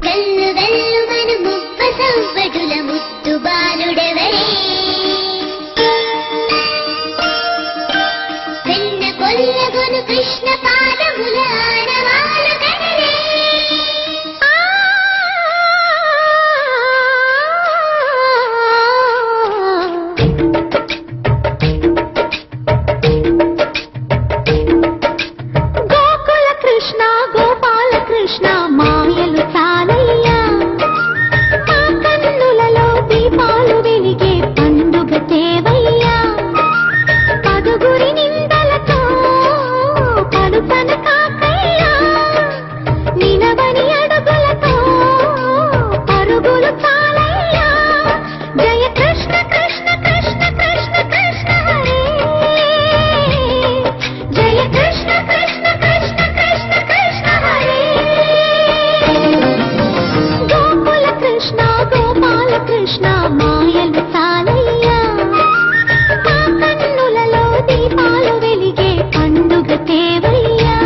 well well మను ముప్ప సవ్వడుల ముద్దు బాలుడెవరే వెన్న కొల్లగొను కృష్ణ పాదముల ఆనవాలు కదలే గోకుల కృష్ణ గోపాల కృష్ణ మాయలు చాలయ్యా మా కన్నులలో దీపాలు వెలిగే పండుగ తేవయ్యా పదుగురి నిందలతో పలుపన కాకయ్యా నిలవని అడుగులతో పరుగులు చాలయ్యా జయ కృష్ణ కృష్ణ కృష్ణ కృష్ణ కృష్ణ హరే జయ కృష్ణ కృష్ణ కృష్ణ కృష్ణ కృష్ణ హరే గోకుల కృష్ణ గోపాల కృష్ణ మాయలు చాలయ్యా మా కన్నులలో దీపాలు వెలిగే పండుగ తేవయ్యా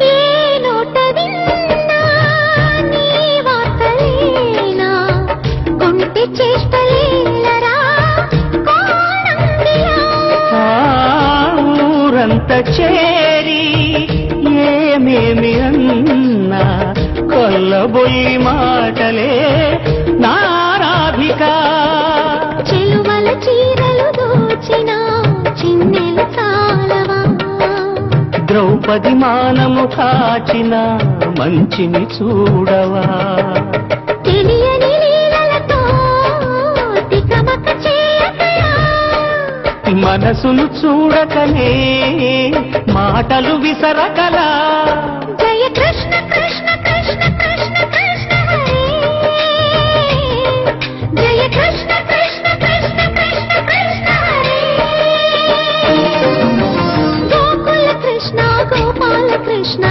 ఏ నోట విన్నా నీ వార్తలేనా గుంటె చేష్టలేలరా కోణంగిలా ఊరంత చేరి ఏమేమి అన్నా కొల్లబొయ్యి మాటలే నారాధిక చెలువల చీరలు దోచిన చిన్నెలు చాలవా ద్రౌపది మానము కాచిన మంచిని చూడవా తెలియని లీలలతో తికమక చేయకయా మనసును చూడకనే మాటలు విసరకలా జయ కృష్ణ కృష్ణ కృష్ణ కృష్ణ కృష్ణ హరే జయ కృష్ణ కృష్ణ కృష్ణ కృష్ణ కృష్ణ హరే గోకుల కృష్ణ గోపాల కృష్ణ